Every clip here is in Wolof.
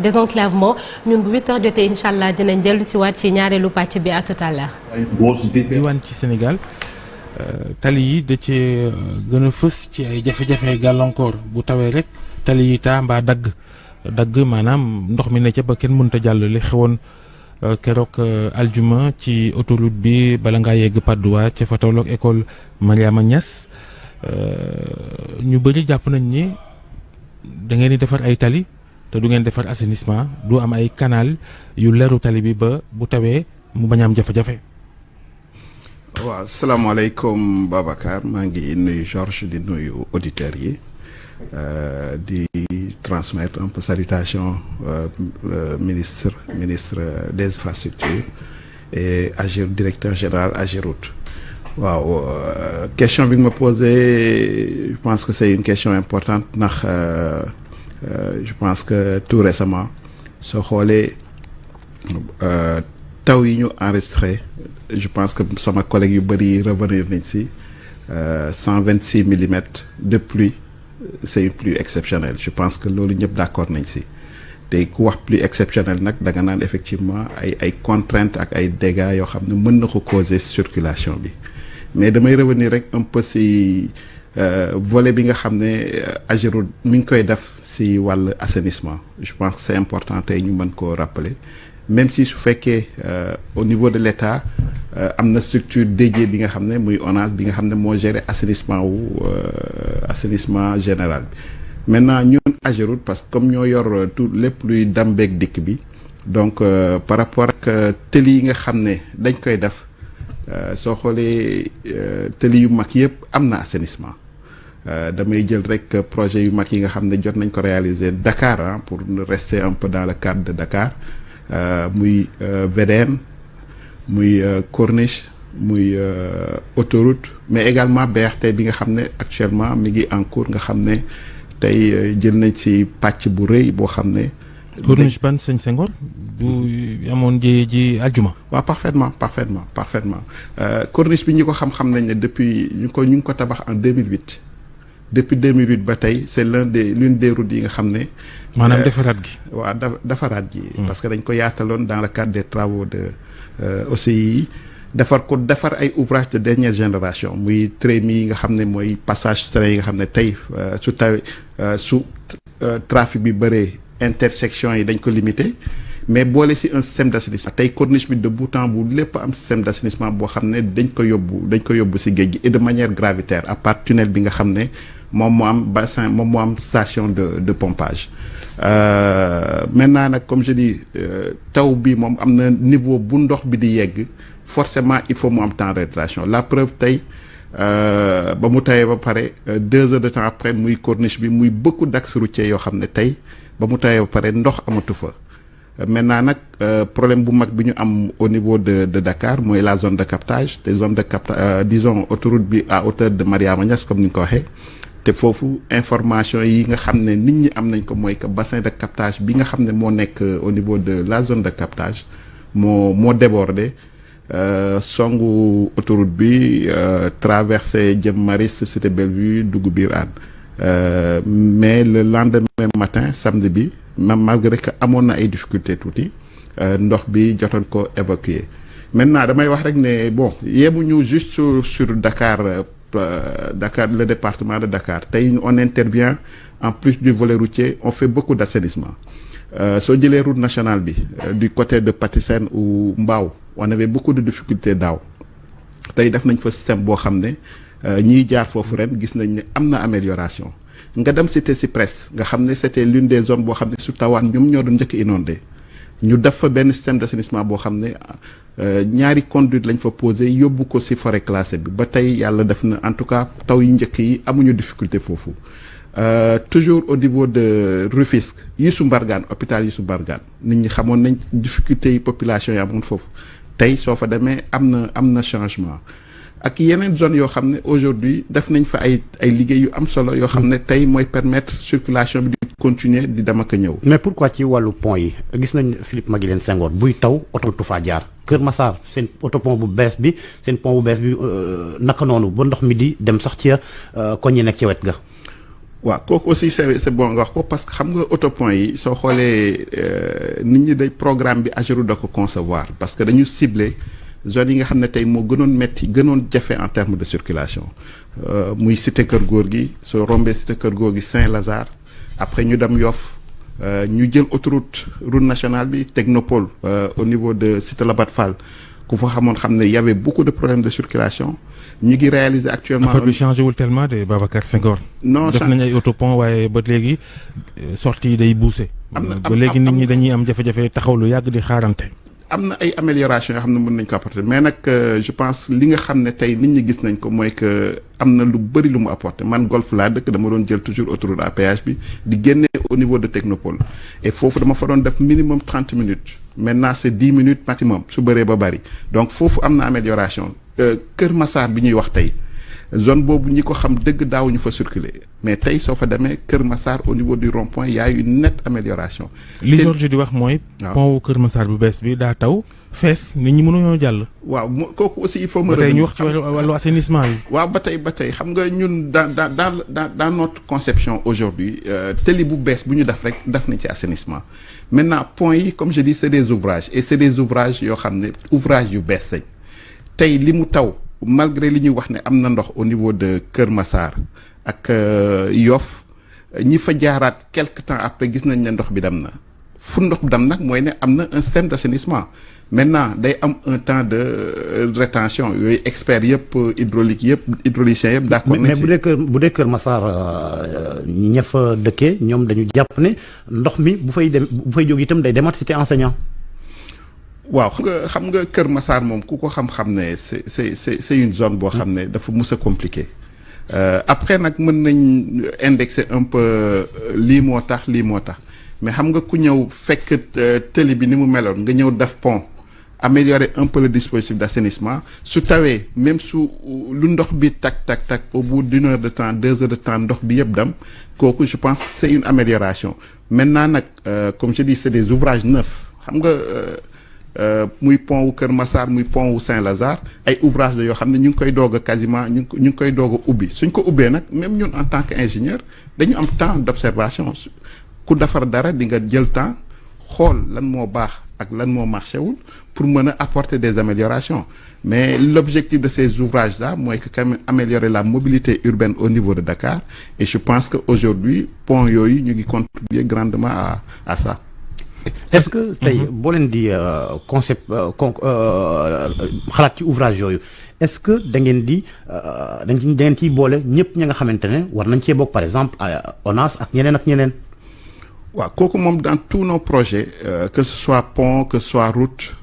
désenclavement ñun bu 8h jotee incha allah dinañ dellu si waat ci ñaareelu pàcc bi à tout à l'heure. diwaan ci Sénégal tali yi da cee gën a fës ci ay jafe-jafe gàllankoor bu tawee rek tali yi taa mbaa dagg maanaam ndox mi ne ca ba kenn mënut a jàll li xewoon keroog aljuma ci autoroute bi bala ngaa yegg Padoua ca fa tolloog école Mariama Niass ñu bëri jàpp nañ ni da ngeen di defar ay tali te du ngeen defar assainissement du am ay canal yu leeru tali bi ba bu tawee mu bañ a am jafe-jafe. waaw salaamaaleykum Babacar maa ngi nuyu Georges di nuyu auditeurs yi di transmettre un peu salutation ministre des infrastructures et directeur général Ageroute. waaw question bi nga ma posé je pense que c'est une question importante ndax je pense que tout récemment soo xoolee taw yi ñu enregistré je pense que sama collègue yu bëri revenir nañ si 126 millimètres de pluie c'est une pluie exceptionnelle je pense que loolu ñëpp d'accord nañ si te ku wax pluie exceptionnelle nag da nga naan effectivement ay contraintes ak ay dégâts yoo xam ne mën na ko causer circulation bi mais damay revenir rek un peu si volet bi nga xam ne Ageroute mi ngi koy def si wàllu assainissement je pense que c'est important tey ñu mën koo rappeler même si su fekkee au niveau de l'État am na structure dédiée bi nga xam ne muy ONAS bi nga xam ne moo gérer assainissement général bi maintenant ñun Ageroute parce que comme ñoo yor tout lépp luy dambeeg dikk bi donc par rapport ak tëli yi nga xam ne dañ koy def soo xoolee tëli yu mag yëpp am na assainissement damay jël rek projet yu mag yi nga xam ne jot nañ ko réaliser Dakar pour rester un peu dans le cadre de Dakar muy VDN muy corniche muy autoroute mais également BRT bi nga xam ne actuellement mi ngi en cours nga xam ne tey jël nañ ci pàcc bu rëy boo xam ne. corniche ban sëñ Senghor bu amoon ji aljuma. waaw parfaitement corniche bi ñi ko xam-xam nañ ne depuis ñu ngi ko tabax en 2008 depuis 2008 ba tey c'est l'une des routes yi nga xam ne. maanaam defaraat gi. waaw defaraat gi. parce que dañ ko yaataloon dans le cadre des travaux de OCI defar ay ouvrages de dernière génération muy trémi yi nga xam ne mooy passage train yi nga xam ne tey su tawee su trafic bi bëree intersection yi dañ ko limité mais boole si un système d'assainissement tey corniche bi de bout en bout lépp am système d'assainissement boo xam ne dañ ko yóbbu si géej gi et de manière gravitaire à part tunnel bi nga xam ne moom moo am bassin moom moo am station de pompage maintenant nag comme je dis taw bi moom am na niveau bu ndox bi di yegg forcément il faut mu am temps de rétention la preuve tey ba mu tawee ba pare 2 heures de temps après muy corniche bi muy beaucoup d'axes routiers yoo xam ne tey ba mu tawee ba pare ndox amatu fa maintenant nag problème bu mag bi ñu am au niveau de Dakar mooy la zone de captage te zone de captage disons autoroute bi à hauteur de Mariama Niass comme ni nga ko waxee te foofu information yi nga xam ne nit ñi am nañ ko mooy que bassin de captage bi nga xam ne moo nekk au niveau de la zone de captage moo débordé songu autoroute bi traversé jëm Maris Cité Bellevue dugg biir Hann mais le lendemain matin samedi bi même malgré que amoon na ay difficultés tuuti ndox bi jotoon ko évacuer maintenant damay wax rek ne bon yemuñu juste sur Dakar le département de Dakar tey on intervient en plus du volet routier on fait beaucoup d'assainissement soo jëlee route nationale bi du côté de Patisen ou Mbao on avait beaucoup de difficultés daaw tey def nañ fa système boo xam ne ñiy jaar foofu ren gis nañ ne am na amélioration nga dem cité Cyprès nga xam ne c'était l'une des zones boo xam ne su tawaan ñoom ñoo doon njëkk inondé ñu def fa benn système d'assainissement boo xam ne ñaari conduite lañ fa posé yóbbu ko ci forêt classée bi ba tey yàlla def na en tout cas taw yu njëkk yi amuñu difficulté foofu toujours au niveau de Rufisque Youssou Mbargane hôpital Youssou Mbargane nit ñi xamoon nañ difficulté yi population yi amoon foofu tey soo fa demee am na changement ak yeneen zone yoo xam ne aujourd'hui def nañ fa ay liggéey yu am solo yoo xam ne tey mooy permettre circulation bi di continuer di dem ak a ñëw. mais pourquoi ci wàllu pont yi gis nañ Philippe Maguilène Senghor buy taw oto tu faa jaar Kër Massar seen autopont bu bees bi seen pont bu bees bi naka noonu ba ndox mi di dem sax ci koñ yi nekk ci wet ga. waaw kooku aussi c'est bon nga wax ko parce que xam nga autopont yi soo xoolee nit ñi day programme bi Ageroute da ko concevoir parce que dañu cibler zones yi nga xam ne tey moo gënoon metti gënoon jafe en termes de circulation muy cité Kër Gorgui soo rombee cité Kër Gorgui Saint-Lazare après ñu dem Yoff ñu jël route nationale bi Technopole au niveau de cité Labat Fall ku fa xamoon xam ne y avait beaucoup de problèmes de circulation ñu ngi réaliser actuellement. affaire bi changé wul tellement de Babacar Senghor. non def nañ ay autopont waaye ba léegi sortie yi day buuse. ba léegi nit ñi dañuy am jafe-jafe taxaw lu yàgg di xaarante. am na ay amélioration yoo xam ne mën nañ ko apporter mais nag je pense li nga xam ne tey nit ñi gis nañ ko mooy que am na lu bëri lu mu apporter man Golf laa dëkk dama doon jël toujours autoroute à péage bi di génne au niveau de Technopole et foofu dama fa doon def minimum 30 minutes maintenant c'est 10 minutes maximum su bëree ba bëri donc foofu am na amélioration Kër Massar bi ñuy wax tey zone boobu ñi ko xam dëgg daawuñu fa circuler mais tey soo fa demee Kër Massar au niveau du rond-point y a une nette amélioration. li Georges di wax mooy. pont wu Kër Massar bu bees bi daa taw fees nit ñi mënuñoo jàll. waaw kooku aussi il faut me. ba tey ñu wax ci wàllu assainissement yi. waaw ba tey xam nga ñun dans notre conception aujourd'hui tëli bu bees bu ñu def rek def nañ ci assainissement maintenant pont yi comme je dis c'est des ouvrages et c'est des ouvrages yoo xam ne ouvrages yu bees lañ tey li mu taw. malgré li ñuy wax ne am na ndox au niveau de Kër Massar ak Yoff ñi fa jaaraat quelque temps après gis nañ ne ndox bi dem na fu ndox bi dem nag mooy ne am na un système d'assainissement maintenant day am un temps de rétention yooyu experts yëpp hydrauliciens yëpp d'accord mais bu dee Kër Massar ña fa dëkkee ñoom dañu jàpp ne ndox mi bu fay jóg itam day demaat cité enseignant. waaw xam nga Kër Massar moom ku ko xam-xam ne c'est une zone boo xam ne dafa mus a compliqué après nag mën nañ indexer un peu lii moo tax mais xam nga ku ñëw fekk tëli bi ni mu meloon nga ñëw def pont améliorer un peu le dispositif d'assainissement su tawee même su lu ndox bi tak au bout d'une heure de temps 2 heures de temps ndox bi yëpp dem kooku je pense que c'est une amélioration maintenant nag comme je dis c'est des ouvrages neufs xam nga muy pont wu Kër Massar muy pont wu Saint-Lazare ay ouvrage la yoo xam ne ñu ngi koy doog a quasiment ñu ngi koy doog a ubbi suñ ko ubbee nag même ñun en tant qu'ingénieur dañu am temps d'observation ku defar dara di nga jël temps xool lan moo baax ak lan moo marché wul pour mën a apporter des améliorations mais l'objectif de ces ouvrages là mooy que quand même améliorer la mobilité urbaine au niveau de Dakar et je pense que aujourd'hui pont yooyu ñu ngi contribuer grandement à ça. est-ce que tey boo leen di concept xalaat ci ouvrage yooyu est-ce que da ngeen ciy boole ñëpp ñi nga xamante ne war nañ cee bokk par exemple ONAS ak ñeneen. waaw kooku moom dans tous nos projets que ce soit pont que ce soit route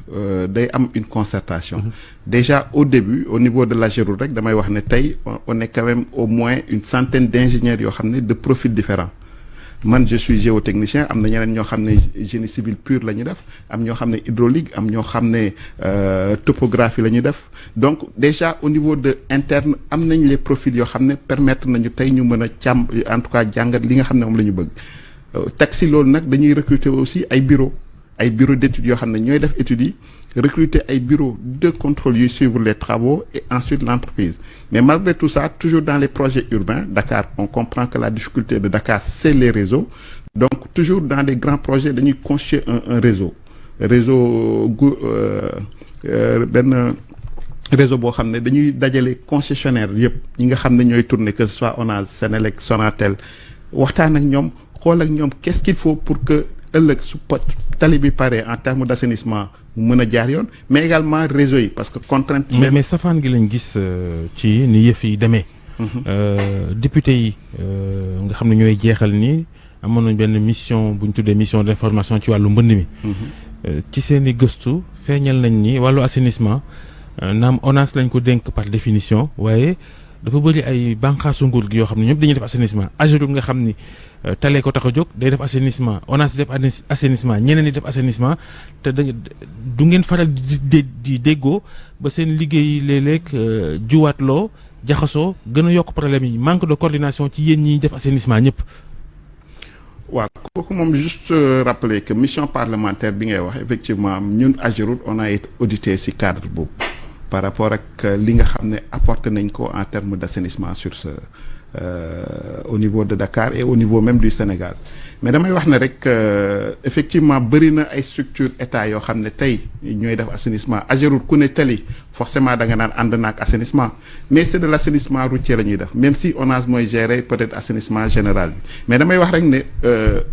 day am une concertation déjà au début au niveau de l'Ageroute rek damay wax ne tey on est quand même au moins une centaine d'ingénieurs yoo xam ne de profils différents man je suis géotechnicien am na ñeneen ñoo xam ne génie civil pur la ñu def am ñoo xam ne hydraulique am ñoo xam ne topographie la ñu def donc déjà au niveau de interne am nañ les profils yoo xam ne permettre nañu tey ñu mën a càmm en tout cas jàngat li nga xam ne moom la ñu bëgg taxi loolu nag dañuy recruter aussi ay bureau d'études yoo xam ne ñooy def études yi recruter ay bureau de contrôle yuy suivre les travaux et ensuite l'entreprise mais malgré tout ça toujours dans les projets urbains Dakar on comprend que la difficulté de Dakar c'est les réseaux donc toujours dans les grands projets dañuy constituer un réseau benn réseau boo xam ne dañuy dajale concessionnaire yëpp ñi nga xam ne ñooy tourner que ce soit ONAS Senelec Sonatel waxtaan ak ñoom xool ak ñoom qu'est-ce qu'il faut pour que ëllëg su tali bi pare en termes d'assainissement mu mën a jaar yoon mais également réseau yi parce que contrainte mais safaan gi lañ gis ci ni yëf yi demee député yi nga xam ne ñooy jeexal ni amoon nañ benn mission bu ñu tuddee mission d'information ci wàllu mbënd mi ci seen i gëstu feeñal nañ ni wàllu assainissement naam ONAS lañ ko dénk par définition waaye dafa bëri ay bànqaasu nguur gi yoo xam ne ñëpp dañuy def assainissement Ageroute nga xam ni talee ko tax a jóg day def assainissement ONAS def assainissement ñeneen ñi def assainissement te du ngeen faral di déggoo ba seen liggéey léeg-léeg juwaatloo jaxasoo gën a yokk problème yi manque de coordination ci yéen ñiy def assainissement ñëpp. waaw kooku moom juste rappeler que mission parlementaire bi ngay wax effectivement ñun Ageroute on a été audité ci cadre boobu par rapport ak li nga xam ne apporté nañ ko en termes d'assainissement sur au niveau de Dakar et au niveau même du Sénégal mais damay wax ne rek effectivement bëri na ay structure état yoo xam ne tey ñooy def assainissement Ageroute ku ne tali forcément da nga naan ànd naak assainissement mais c'est de l'assainissement routier la ñuy def même si ONAS mooy gérer peut-être assainissement général bi mais damay wax rek ne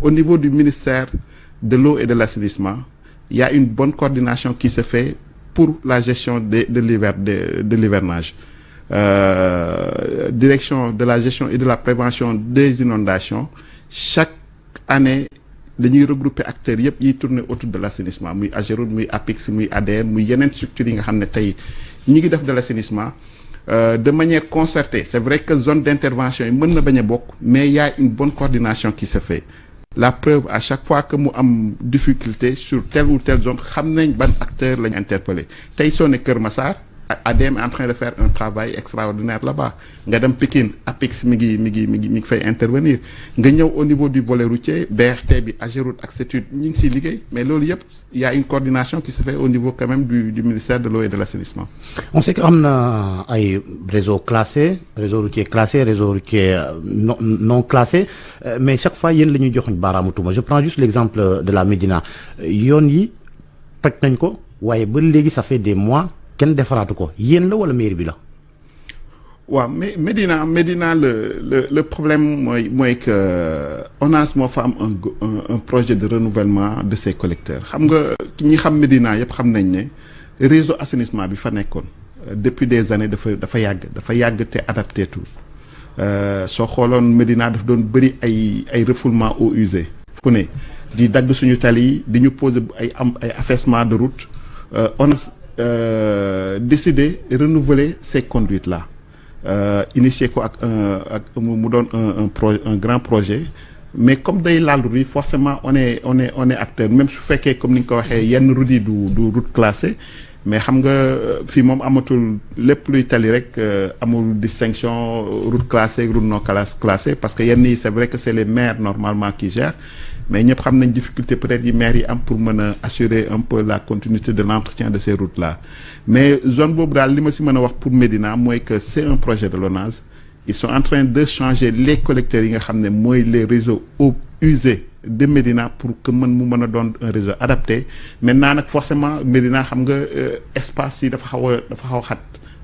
au niveau du ministère de l'eau et de l'assainissement il y a une bonne coordination qui se fait pour la gestion de l'hivernage direction de la gestion et de la prévention des inondations chaque année dañuy regrouper acteurs yëpp yiy tourner autour de l'assainissement muy Ageroute muy APIX muy ADM muy yeneen structures yi nga xam ne tey ñi ngi def de l'assainissement de manière concertée c'est vrai que zone d'intervention yi mën na bañ a bokk mais il y a une bonne coordination qui se fait la preuve à chaque fois que mu am difficulté sur telle ou telle zone xam nañ ban acteur lañ interpellé tey soo ne Kër Massar ADM est en train de faire un travail extraordinaire là-bas nga dem Pikine APIX mi ngi fay intervenir nga ñëw au niveau du volet routier BRT bi Ageroute ak CETUD ñu ngi siy liggéey mais loolu yëpp il y a une coordination qui se fait au niveau quand même du ministère de l'eau et de l'assainissement. On sait que am na ay réseau classé réseau routier classé réseau routier non classé mais chaque fois yéen la ñuy joxuñ baaraamu tuuma je prends juste l'exemple de la Médina yoon yi toj nañ ko waaye ba léegi ça fait des mois. kenn defaraatu ko yéen la wala mairie bi la. waaw mais Médina le problème mooy que ONAS moo fa am un projet de renouvellement de ses collecteurs xam nga ñi xam Médina yëpp xam nañ ne réseau assainissement bi fa nekkoon depuis des années dafa yàgg te adapté tout soo xooloon Médina daf doon bëri ay refoulement eaux usées fu ne di dagg suñu tali yi di ñu poser ay affaissement de route ONAS décider renouveler ces conduites là initier ko ak mu doon un grand projet mais comme day laal route yi forcément on est acteur même su fekkee comme ni nga ko waxee yenn route yi du route classée mais xam nga fii moom amatul lépp luy tali rek amul distinction route classée route non classée parce que yenn yi c'est vrai que c'est les maires normalement qui gèrent mais ñëpp xam nañ difficulté peut-être yi maires yi am pour mën a assurer un peu la continuité de l'entretien de ces routes là mais zone boobu daal li ma si mën a wax pour Médina mooy que c'est un projet de l'ONAS ils sont en train de changer les collecteurs yi nga xam ne mooy les réseaux eaux usés de Médina pour que mu mën a doon un réseau adapté maintenant nag forcément Médina xam nga espace yi dafa xaw a xat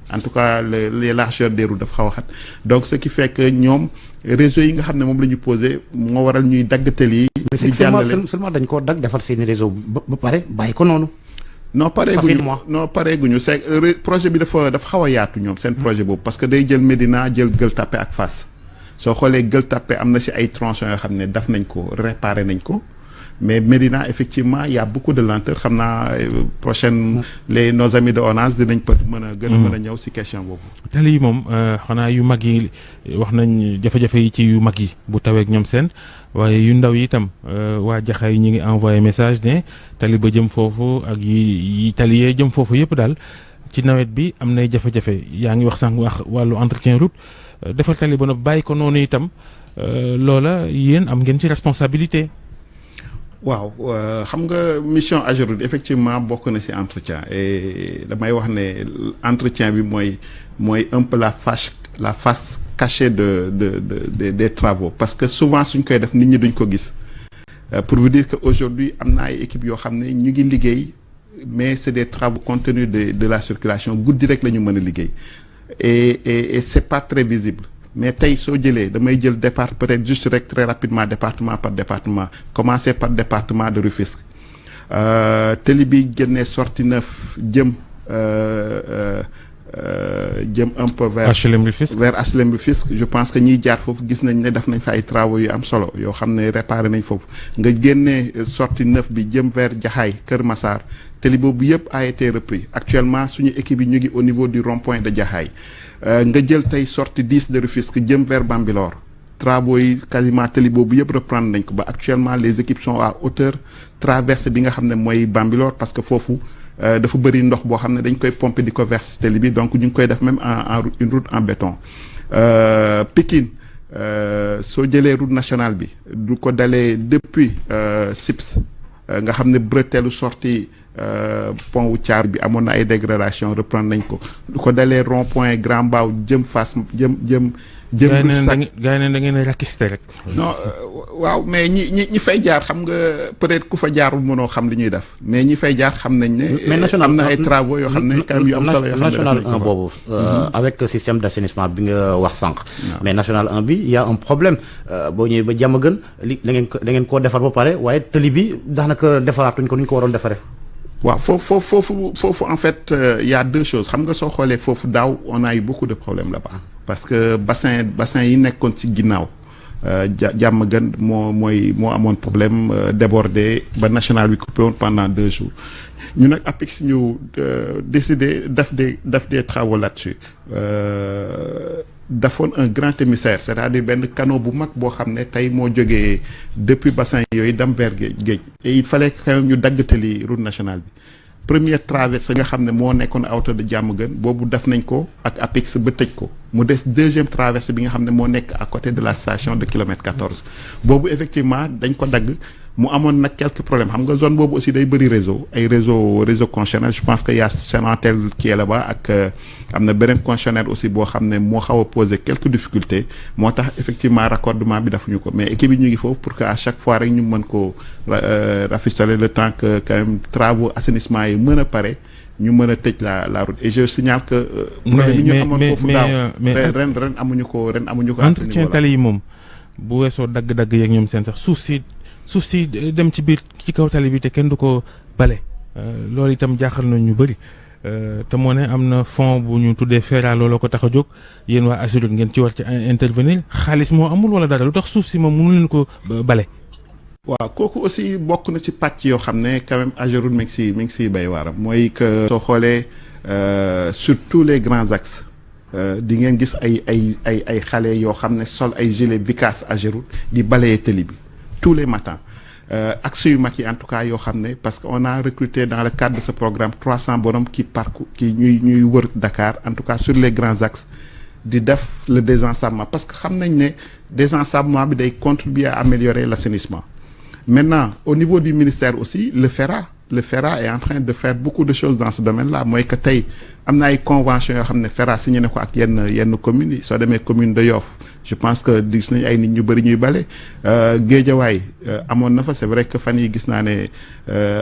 en tout cas les largeurs des routes dafa xaw a xat donc ce qui fait que ñoom réseau yi nga xam ne moom la ñu posé moo waral ñuy daggatal yi. mais c'est seulement dañ koo dagg defar seeni réseau ba pare bàyyi ko noonu. non pareeguñu c'est projet bi dafa xaw a yaatu ñoom seen projet boobu parce que day jël Médina jël Gueule Tapée ak Fass soo xoolee Gueule Tapée am na ci ay tronçons yoo xam ne daf nañ ko réparer nañ ko mais Médina effectivement il y a beaucoup de lenteur xam naa prochaine nos amis de ONAS dinañ peut mën a ñëw ci question boobu. tali yi moom xanaa yu mag yi wax nañ jafe-jafe yi ci yu mag yi bu tawee ak ñoom seen waaye yu ndaw yi itam waa Jaxaay ñi ngi envoyé message ne tali ba jëm foofu ak yi tali yee jëm foofu yëpp daal ci nawet bi am nay jafe-jafe yaa ngi wax sànq wax wàllu entretien route defal tali ba nag bàyyi ko noonu itam loola yéen am ngeen ci responsabilité. waaw xam nga mission Ageroute effectivement bokk na ci entretien et damay wax ne entretien bi mooy un peu la face cachée des travaux parce que souvent suñ koy def nit ñi duñ ko gis pour vous dire que aujourd'hui am na ay équipes yoo xam ne ñu ngi liggéey mais c'est des travaux contenus de la circulation guddi rek la ñu mën a liggéey et c'est pas très visible mais tey soo jëlee damay jël départ peut-être juste rek très rapidement département par département commencer par département de Rufisque tali bi génnee sortie 9 jëm un peu vers HLM Rufisque je pense que ñiy jaar foofu gis nañ ne def nañ fa ay travaux yu am solo yoo xam ne réparé nañ foofu nga génnee sortie 9 bi jëm vers Jaxaay Kër Massar tali boobu yëpp a été repris actuellement suñu équipe yi ñu ngi au niveau du rond-point de Jaxaay nga jël tey sortie 10 de Rufisque jëm vers Bambilor travaux yi quasiment tali boobu yëpp reprendre nañ ko ba actuellement les équipes sont à hauteur traversée bi nga xam ne mooy Bambilor parce que foofu dafa bëri ndox boo xam ne dañ koy pomper di ko verser tali bi donc ñu ngi koy def même en une route en béton Pikine soo jëlee route nationale bi du ko dalee depuis SIPS nga xam ne bretelu sortie pont wu Thiar bi amoon na ay dégradation reprendre nañ ko du ko dalee rond point Grand Mbao jëm Fass jëm jëm sax gaa yi ne da ngeen a rakiste rek. non waaw mais ñi fay jaar xam nga peut-être ku fa jaarul mënoo xam li ñuy def mais ñi fay jaar xam nañ ne. mais national am na ay travaux yoo xam ne quand même yu am solo yoo xam ne national 1 boobu. avec système d'assainissement bi nga wax sànq. mais national 1 bi y a un problème boo ñëwee ba Diamaguène li da ngeen koo defar ba pare waaye tëli bi daanaka defaraatuñ ko ni ñu ko waroon defaree. waaw foofu en fait y a deux choses xam nga soo xoolee foofu daaw on a eu beaucoup de problèmes là-bas parce que bassin yi nekkoon ci ginnaaw Diamaguène moo amoon problème débordé ba national bi coupé woon pendant 2 jours ñu nag APIX ñu décidé def des travaux là-dessus defoon un grand émissaire c'est-à-dire benn canot bu mag boo xam ne tey moo jógee depuis bassin yooyu dem vers géej et il fallait quand même ñu daggatali route nationale bi première traversée nga xam ne moo nekkoon à hauteur de Diamaguène boobu def nañ ko ak APIX ba tëj ko mu des deuxième traversée bi nga xam ne moo nekk à côté de la station de kilomètre 14 boobu effectivement dañ ko dagg mu amoon nag quelques problèmes xam nga zone boobu aussi day bëri réseau concessionnaire je pense que y a Sonatel qui est là-bas ak am na beneen concessionnaire aussi boo xam ne moo xaw a poser quelques difficultés moo tax effectivement raccordement bi defuñu ko mais équipe yi ñu ngi foofu pour que à chaque fois rek ñu mën ko rafistoler le temps que quand même travaux assainissement yi mën a pare ñu mën a tëj la route et je signale que problème yi ñu amoon foofu daaw ren amuñu ko entretien tali yi moom bu weesoo dagg-dagg yeeg ñoom seen sax suuf si dem ci biir ci kaw tali bi te kenn du ko bale loolu itam jaaxal na ñu bëri te moo ne am na fond bu ñu tuddee FERA looloo ko tax a jóg yéen waa AGEROUTE ngeen ci war ci intervenir xaalis moo amul wala dara lu tax suuf si moom mënu leen ko bale. waaw kooku aussi bokk na ci pàcc yoo xam ne quand même AGEROUTE mi ngi siy bay waaram mooy que soo xoolee sur tous les grands axes di ngeen gis ay xale yoo xam ne sol ay gilet Vicas AGEROUTE di balayer tali bi tous les matins axes yu mag yi en tout cas yoo xam ne parce que on a recruté dans le cadre de ce programme 300 bonhommes qui ñuy wër Dakar en tout cas sur les grands axes di def le désensablement parce que xam nañ ne désensablement bi day contribuer à améliorer l'assainissement. Maintenant au niveau du ministère aussi le FERA est en train de faire beaucoup de choses dans ce domaine-là mooy que tey am na ay conventions yoo xam ne FERA signé na ko ak yenn communes yi soo demee commune de Yoff je pense que gis nañ ay nit ñu bëri ñuy bale Guédiawaye amoon na fa c'est vrai que fan yi gis naa ne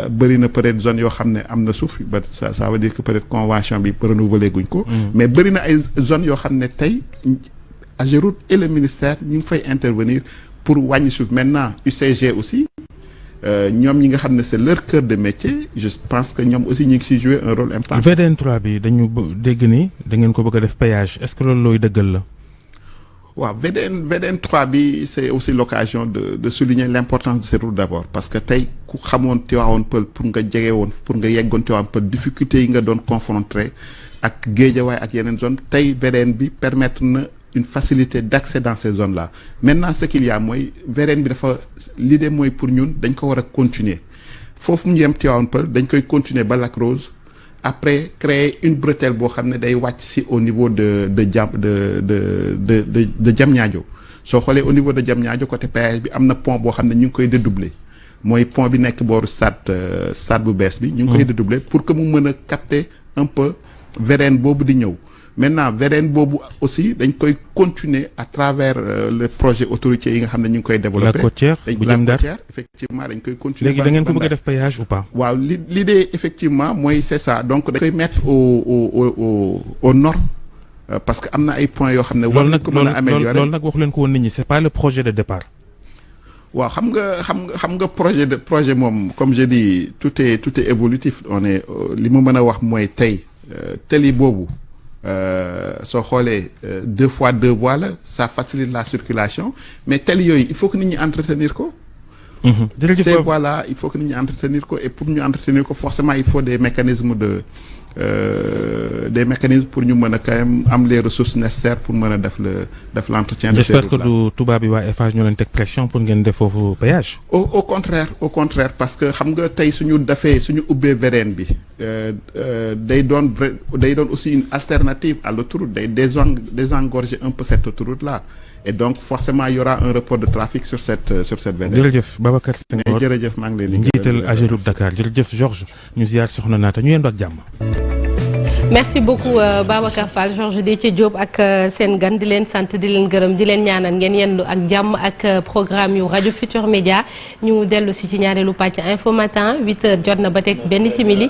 bëri na peut-être zone yoo xam ne am na suuf ba ça veut dire que peut-être convention bi renouvelé guñ ko mais bëri na ay zones yoo xam ne tey AGEROUTE et le ministère ñu ngi fay intervenir pour wàññi suuf maintenant UCG aussi ñoom ñi nga xam ne c'est leur cœur de métier je pense que ñoom aussi ñu ngi siy jouer un rôle important. VDN 3 bi dañu dégg ni da ngeen ko bëgg a def péage est-ce que loolu looy dëggal la. waaw VDN 3 bi c'est aussi l'occasion de souligner l'importance de cette route d'abord parce que tey ku xamoon Tivaouane Peulh pour nga yeggoon Tivaouane Peulh difficulté yi nga doon confronter ak Guédiawaye ak yeneen zone tey VDN bi permettre na une facilité d'accès dans ces zones-là maintenant ce qu'il y a mooy VDN bi dafa l'idée mooy pour ñun dañ ko war a continuer foofu mu yem Tivaouane Peulh dañ koy continuer ba Lac Rose après créer une bretelle boo xam ne day wàcc si au niveau de Diamniadio soo xoolee au niveau de Diamniadio côté péage bi am na pont boo xam ne ñu ngi koy dédoubler mooy pont bi nekk booru stade bu bees bi ñu ngi koy dédoubler pour que mu mën a capter un peu VDN boobu di ñëw maintenant VDN boobu aussi dañ koy continuer à travers le projet autoroutier yi nga xam ne ñu ngi koy développer. La côtière bu jëm Ndar effectivement dañ koy continuer. léegi da ngeen ko bëgg a def péage ou pas. waaw l'idée effectivement mooy c'est ça donc dañ koy mettre aux normes parce que am na ay points yoo xam ne. war nañ ko mën a améliorer loolu nag waxu leen ko woon nit ñi c'est pas le projet de départ. waaw xam nga projet moom comme je dis tout est évolutif on est li ma mën a wax mooy tey tali boobu. soo xoolee 2 fois 2 voies la ça facilite la circulation mais tali yooyu il faut que nit ñi entretenir ko. Ces voies-là il faut que nit ñi entretenir ko et pour ñu entretenir ko forcément il faut des mécanismes pour ñu mën a quand même am les ressources nécessaires pour mën a def l'entretien de ces routes-là. J'espère que du tubaab bi waa Eiffage ñoo leen teg pression pour ngeen def foofu péage. au contraire parce que xam nga tey suñu ubbee VDN bi day doon aussi une alternative à l'autoroute day désengorger un peu cette autoroute-là et donc forcément il y aura un report de trafic sur cette VDN. jërëjëf Babacar Senghor jërëjëf maa ngi leen di njiital AGEROUTE Dakar jërëjëf Georges ñu ziar soxna Naata ñu yendu ak jàmm. merci beaucoup Babacar Fall Georges Déthié Diop ak seen gan di leen sant di leen gërëm di leen ñaanal ngeen yendu ak jàmm ak programme yu rajo Futur Média ñu dellu si ci ñaareelu pàcc info matin 8h jot na ba teg benn simili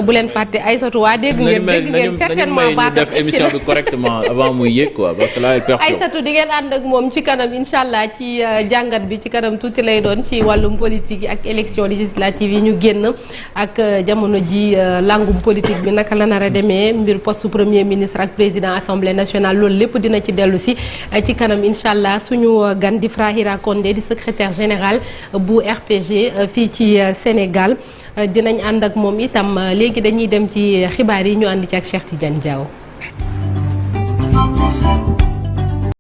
bu leen fàtte Aïssatou waa dégg ngeen certainement baax def émission bi correctement avant muy yéeg quoi parce que là elle perturbe. Aïssatou di ngeen ànd ak moom ci kanam incha allah ci jàngat bi ci kanam tuuti lay doon ci wàllum politique yi ak élection législative yi ñu génn ak jamono ji langum politique bi naka la nar a demee mbir poste premier ministre ak président assemblée nationale loolu lépp dina ci dellu si ci kanam incha allah suñu gan di Frahira Condé di secrétaire général bu RPG fii ci Sénégal dinañ ànd ak moom itam léegi dañuy dem ci xibaar yi ñu ànd ci ak Cheikh Tidiane Diaw.